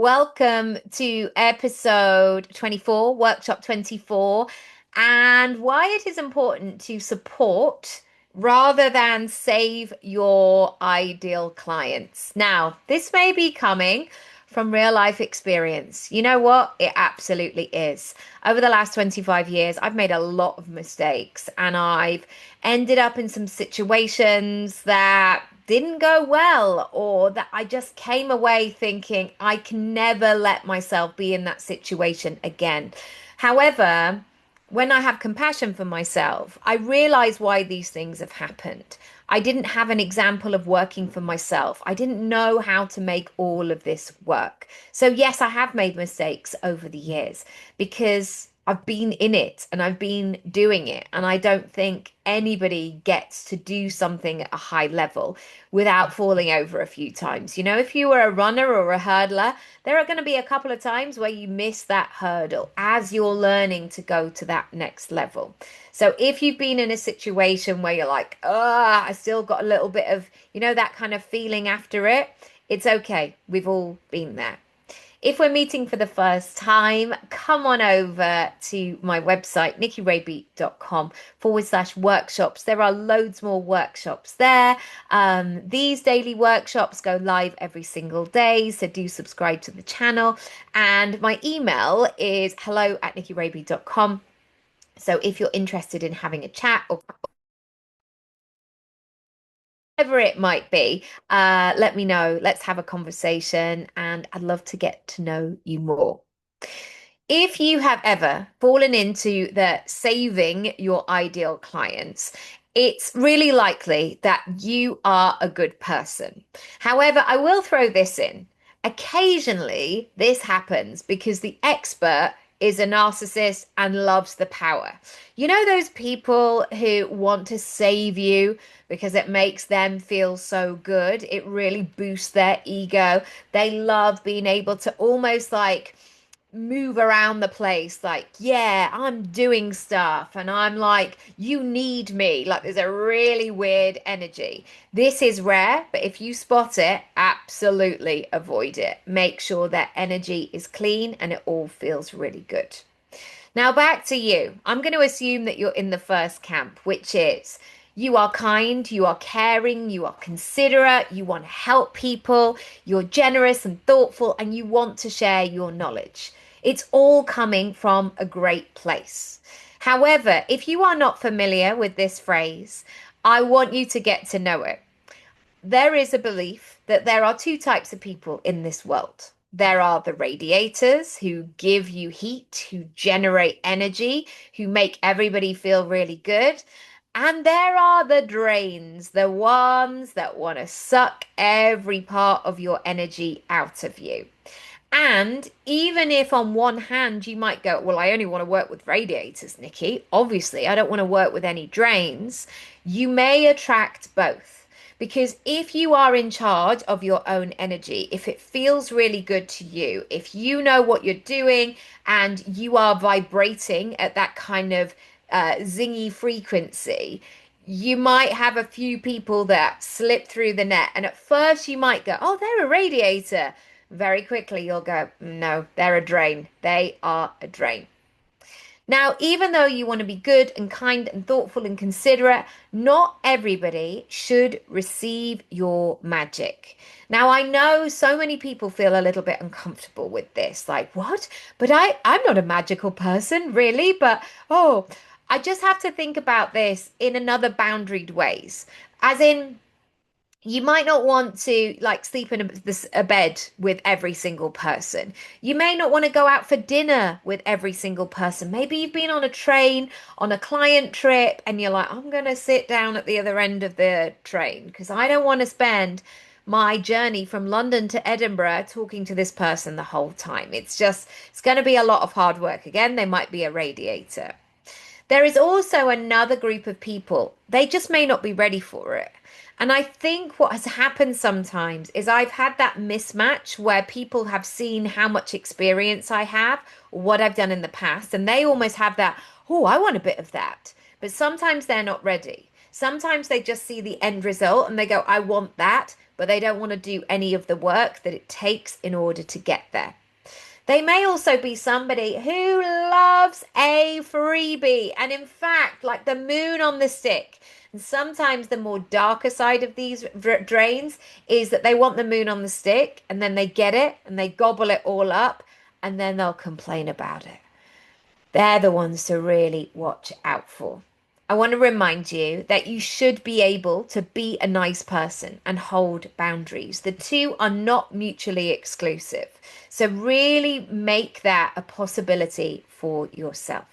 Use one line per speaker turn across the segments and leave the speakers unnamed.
Welcome to episode 24, workshop 24, and why it is important to support rather than save your ideal clients. Now, this may be coming from real life experience. You know what? It absolutely is. Over the last 25 years, I've made a lot of mistakes and I've ended up in some situations that didn't go well, or that I just came away thinking I can never let myself be in that situation again. However, when I have compassion for myself, I realize why these things have happened. I didn't have an example of working for myself. I didn't know how to make all of this work. So, yes, I have made mistakes over the years because I've been in it and I've been doing it. And I don't think anybody gets to do something at a high level without falling over a few times. You know, if you were a runner or a hurdler, there are going to be a couple of times where you miss that hurdle as you're learning to go to that next level. So if you've been in a situation where you're like, I still got a little bit of, that kind of feeling after it, it's okay. We've all been there. If we're meeting for the first time, come on over to my website, nikkiraby.com/workshops. There are loads more workshops there. These daily workshops go live every single day, so do subscribe to the channel. And my email is hello@nikkiraby.com. So if you're interested in having a chat or whatever it might be, let me know. Let's have a conversation, and I'd love to get to know you more. If you have ever fallen into the saving your ideal clients, it's really likely that you are a good person. However, I will throw this in. Occasionally, this happens because the expert is a narcissist and loves the power. You know, those people who want to save you because it makes them feel so good. It really boosts their ego. They love being able to almost like move around the place like, yeah, I'm doing stuff, and I'm like, you need me. Like, there's a really weird energy. This is rare, but if you spot it, absolutely avoid it. Make sure that energy is clean and it all feels really good. Now back to you. I'm going to assume that you're in the first camp, which is you are kind, you are caring, you are considerate, you want to help people, you're generous and thoughtful, and you want to share your knowledge. It's all coming from a great place. However, if you are not familiar with this phrase, I want you to get to know it. There is a belief that there are two types of people in this world. There are the radiators who give you heat, who generate energy, who make everybody feel really good. And there are the drains, the ones that want to suck every part of your energy out of you. And even if on one hand you might go, well, I only want to work with radiators, Nikki. Obviously, I don't want to work with any drains. You may attract both. Because if you are in charge of your own energy, if it feels really good to you, if you know what you're doing and you are vibrating at that kind of zingy frequency, you might have a few people that slip through the net. And at first you might go, oh, they're a radiator. Very quickly you'll go, no, they're a drain. They are a drain. Now, even though you want to be good and kind and thoughtful and considerate, not everybody should receive your magic. Now, I know so many people feel a little bit uncomfortable with this. Like, what? But I'm not a magical person, really. But, oh, I just have to think about this in another boundaried ways. As in, you might not want to like sleep in a bed with every single person. You may not want to go out for dinner with every single person. Maybe you've been on a train on a client trip and you're like, I'm going to sit down at the other end of the train because I don't want to spend my journey from London to Edinburgh talking to this person the whole time. It's going to be a lot of hard work. Again, they might be a radiator. There is also another group of people. They just may not be ready for it. And I think what has happened sometimes is I've had that mismatch where people have seen how much experience I have, or what I've done in the past, and they almost have that, oh, I want a bit of that. But sometimes they're not ready. Sometimes they just see the end result and they go, I want that, but they don't want to do any of the work that it takes in order to get there. They may also be somebody who loves a freebie, and in fact, like the moon on the stick. And sometimes the more darker side of these drains is that they want the moon on the stick and then they get it and they gobble it all up and then they'll complain about it. They're the ones to really watch out for. I want to remind you that you should be able to be a nice person and hold boundaries. The two are not mutually exclusive. So, really make that a possibility for yourself.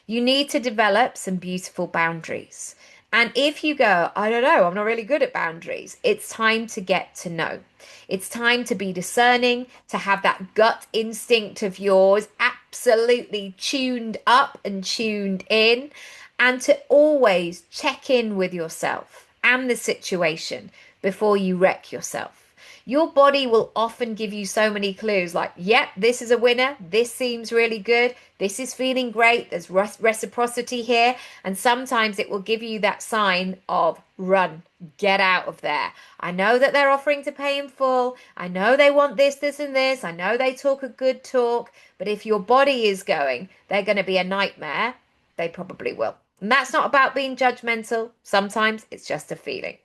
You need to develop some beautiful boundaries. And if you go, I don't know, I'm not really good at boundaries, it's time to get to know. It's time to be discerning, to have that gut instinct of yours absolutely tuned up and tuned in, and to always check in with yourself and the situation before you wreck yourself. Your body will often give you so many clues like, yep, this is a winner. This seems really good. This is feeling great. There's reciprocity here. And sometimes it will give you that sign of run, get out of there. I know that they're offering to pay in full. I know they want this, this, and this. I know they talk a good talk. But if your body is going, they're going to be a nightmare, they probably will. And that's not about being judgmental. Sometimes it's just a feeling.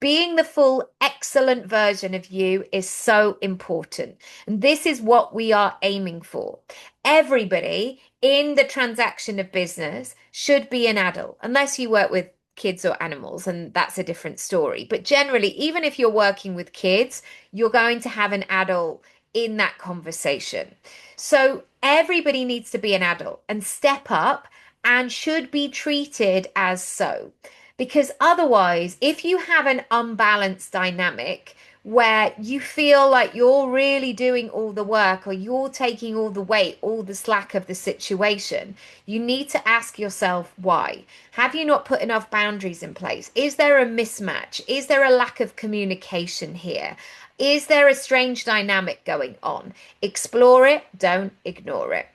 Being the full, excellent version of you is so important. And this is what we are aiming for. Everybody in the transaction of business should be an adult, unless you work with kids or animals, and that's a different story. But generally, even if you're working with kids, you're going to have an adult in that conversation. So everybody needs to be an adult and step up and should be treated as so. Because otherwise, if you have an unbalanced dynamic where you feel like you're really doing all the work or you're taking all the weight, all the slack of the situation, you need to ask yourself why. Have you not put enough boundaries in place? Is there a mismatch? Is there a lack of communication here? Is there a strange dynamic going on? Explore it, don't ignore it.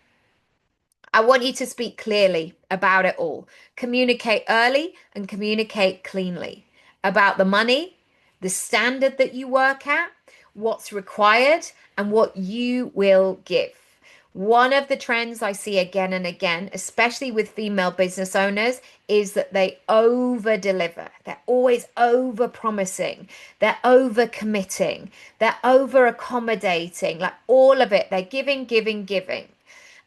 I want you to speak clearly about it all. Communicate early and communicate cleanly about the money, the standard that you work at, what's required, and what you will give. One of the trends I see again and again, especially with female business owners, is that they over deliver. They're always over promising. They're over committing. They're over accommodating. Like all of it, they're giving, giving, giving.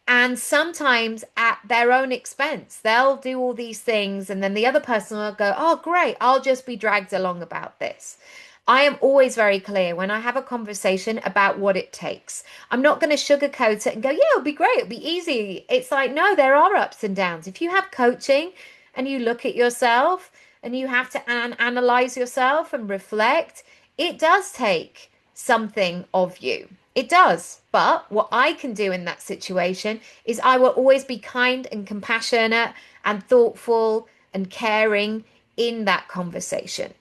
And sometimes at their own expense, they'll do all these things, and then the other person will go, oh, great, I'll just be dragged along about this. I am always very clear when I have a conversation about what it takes. I'm not going to sugarcoat it and go, yeah, it'll be great, it'll be easy. It's like, no, there are ups and downs. If you have coaching and you look at yourself and you have to analyze yourself and reflect, it does take something of you. It does. But what I can do in that situation is I will always be kind and compassionate and thoughtful and caring in that conversation.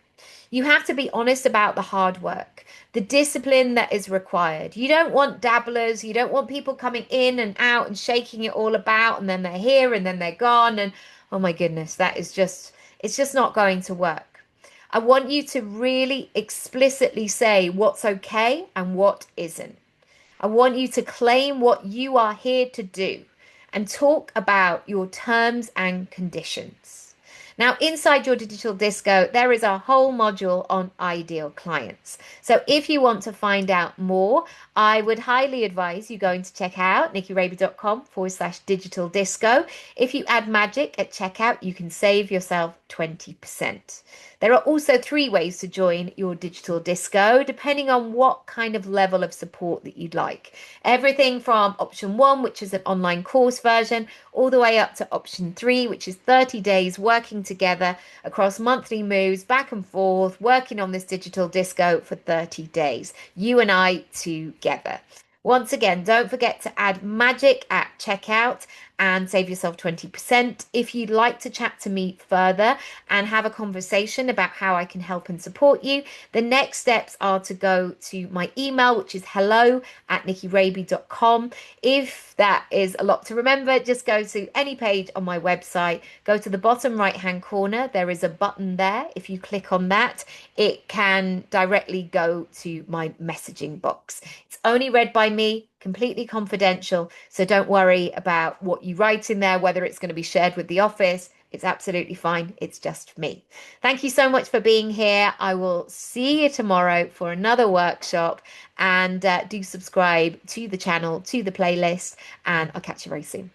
You have to be honest about the hard work, the discipline that is required. You don't want dabblers. You don't want people coming in and out and shaking it all about, and then they're here and then they're gone. And oh my goodness, it's just not going to work. I want you to really explicitly say what's okay and what isn't. I want you to claim what you are here to do and talk about your terms and conditions. Now, inside your digital disco, there is a whole module on ideal clients. So if you want to find out more, I would highly advise you going to check out nikkiraby.com/digital disco. If you add magic at checkout, you can save yourself 20%. There are also 3 ways to join your digital disco, depending on what kind of level of support that you'd like. Everything from option 1, which is an online course version, all the way up to option 3, which is 30 days working together across monthly moves back and forth, working on this digital disco for 30 days, you and I together. Once again, don't forget to add magic at checkout and save yourself 20%. If you'd like to chat to me further and have a conversation about how I can help and support you, the next steps are to go to my email, which is hello@nickiraby.com. If that is a lot to remember, just go to any page on my website, go to the bottom right hand corner. There is a button there. If you click on that, it can directly go to my messaging box. It's only read by me, completely confidential. So don't worry about what you write in there, whether it's going to be shared with the office. It's absolutely fine. It's just me. Thank you so much for being here. I will see you tomorrow for another workshop, and do subscribe to the channel, to the playlist, and I'll catch you very soon.